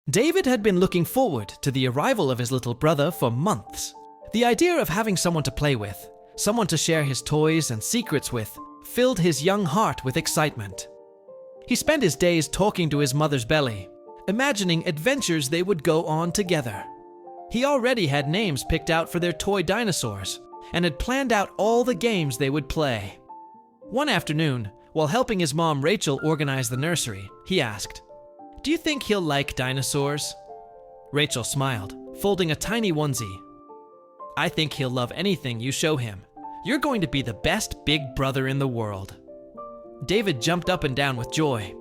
David had been looking forward to the arrival of his little brother for months. The idea of having someone to play with, someone to share his toys and secrets with, filled his young heart with excitement. He spent his days talking to his mother's belly, imagining adventures they would go on together. He already had names picked out for their toy dinosaurs and had planned out all the games they would play. One afternoon, while helping his mom Rachel organize the nursery, he asked, "Do you think he'll like dinosaurs?" Rachel smiled, folding a tiny onesie. "I think he'll love anything you show him. You're going to be the best big brother in the world." David jumped up and down with joy.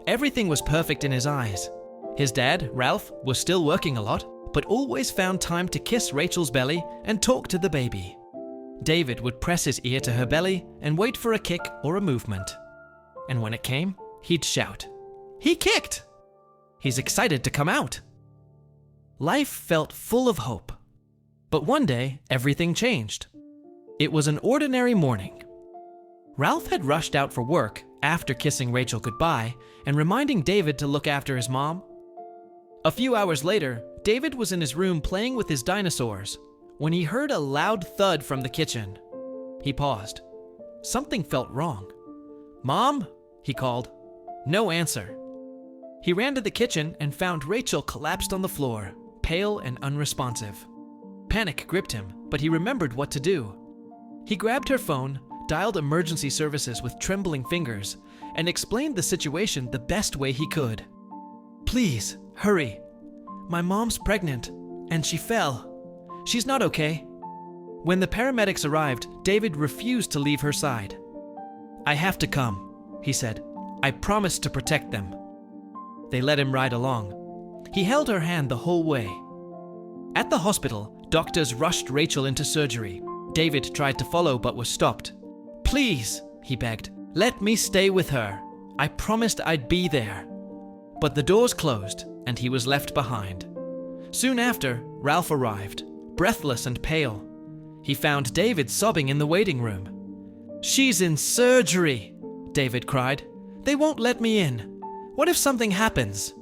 Everything was perfect in his eyes. His dad, Ralph, was still working a lot, but always found time to kiss Rachel's belly and talk to the baby. David would press his ear to her belly and wait for a kick or a movement. And when it came, he'd shout, "He kicked!" He's excited to come out. Life felt full of hope. But one day, everything changed. It was an ordinary morning. Ralph had rushed out for work after kissing Rachel goodbye and reminding David to look after his mom. A few hours later, David was in his room playing with his dinosaurs when he heard a loud thud from the kitchen. He paused. Something felt wrong. "Mom?" he called. No answer. He ran to the kitchen and found Rachel collapsed on the floor, pale and unresponsive. Panic gripped him, but he remembered what to do. He grabbed her phone, dialed emergency services with trembling fingers, and explained the situation the best way he could. "Please, hurry. My mom's pregnant, and she fell. She's not okay." When the paramedics arrived, David refused to leave her side. "I have to come," he said. "I promised to protect them." They let him ride along. He held her hand the whole way. At the hospital, doctors rushed Rachel into surgery. David tried to follow but was stopped. "Please," he begged, "let me stay with her. I promised I'd be there." But the doors closed, and he was left behind. Soon after, Ralph arrived, breathless and pale. He found David sobbing in the waiting room. "She's in surgery," David cried. "They won't let me in. What if something happens?"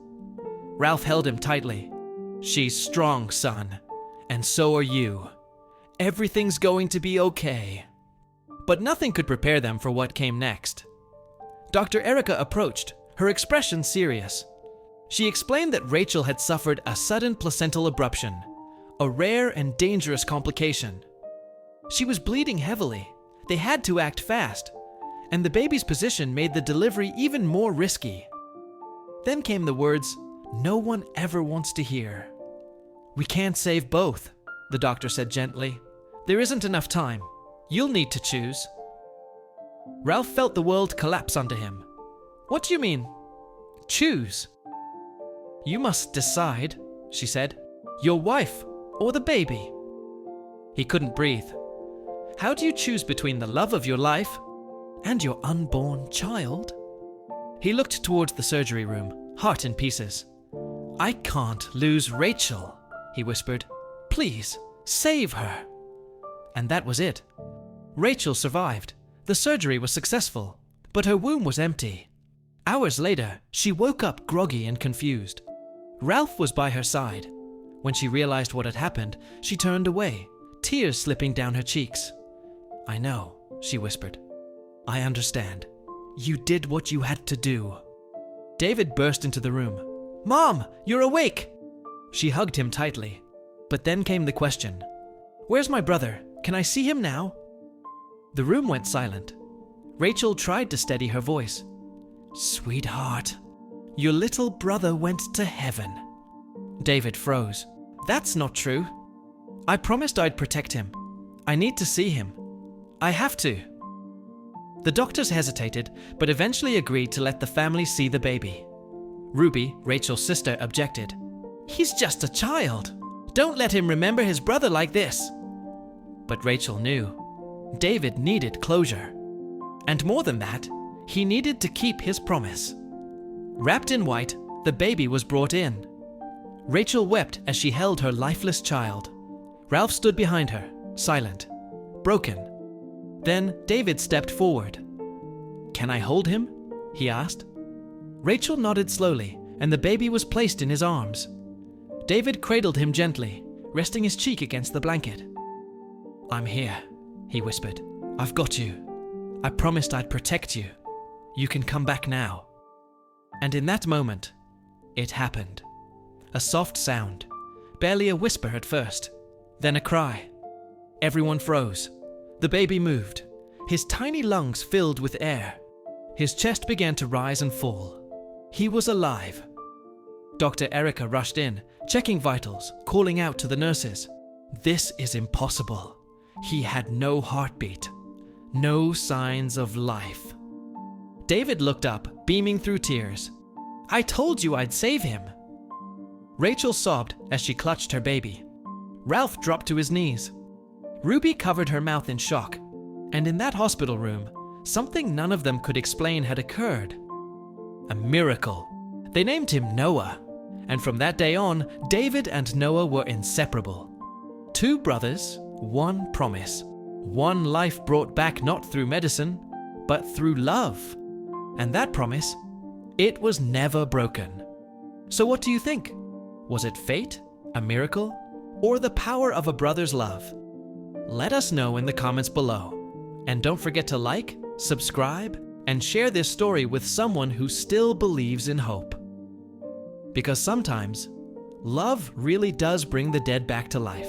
Ralph held him tightly. "She's strong, son, and so are you. Everything's going to be okay." But nothing could prepare them for what came next. Dr. Erica approached, her expression serious. She explained that Rachel had suffered a sudden placental abruption, a rare and dangerous complication. She was bleeding heavily. They had to act fast, and the baby's position made the delivery even more risky. Then came the words no one ever wants to hear. "We can't save both," the doctor said gently. "There isn't enough time. You'll need to choose." Ralph felt the world collapse under him. "What do you mean? Choose?" "You must decide," she said. "Your wife or the baby." He couldn't breathe. "How do you choose between the love of your life and your unborn child?" He looked towards the surgery room, heart in pieces. "I can't lose Rachel," he whispered. "Please, save her." And that was it. Rachel survived. The surgery was successful, but her womb was empty. Hours later, she woke up groggy and confused. Ralph was by her side. When she realized what had happened, she turned away, tears slipping down her cheeks. "I know," she whispered. "I understand. You did what you had to do." David burst into the room. "Mom, you're awake!" She hugged him tightly. But then came the question. "Where's my brother? Can I see him now?" The room went silent. Rachel tried to steady her voice. "Sweetheart, your little brother went to heaven." David froze. "That's not true. I promised I'd protect him. I need to see him. I have to." The doctors hesitated, but eventually agreed to let the family see the baby. Ruby, Rachel's sister, objected. "He's just a child. Don't let him remember his brother like this." But Rachel knew. David needed closure. And more than that, he needed to keep his promise. Wrapped in white, the baby was brought in. Rachel wept as she held her lifeless child. Ralph stood behind her, silent, broken. Then David stepped forward. "Can I hold him?" he asked. Rachel nodded slowly and the baby was placed in his arms. David cradled him gently, resting his cheek against the blanket. "I'm here," he whispered. "I've got you. I promised I'd protect you. You can come back now." And in that moment, it happened. A soft sound, barely a whisper at first, then a cry. Everyone froze. The baby moved. His tiny lungs filled with air. His chest began to rise and fall. He was alive. Dr. Erica rushed in, checking vitals, calling out to the nurses. This is impossible. He had no heartbeat. No signs of life. David looked up, beaming through tears. "I told you I'd save him." Rachel sobbed as she clutched her baby. Ralph dropped to his knees. Ruby covered her mouth in shock. And in that hospital room, something none of them could explain had occurred. A miracle. They named him Noah. And from that day on, David and Noah were inseparable. Two brothers, one promise. One life brought back not through medicine, but through love. And that promise, it was never broken. So what do you think? Was it fate, a miracle, or the power of a brother's love? Let us know in the comments below. And don't forget to like, subscribe, and share this story with someone who still believes in hope. Because sometimes, love really does bring the dead back to life.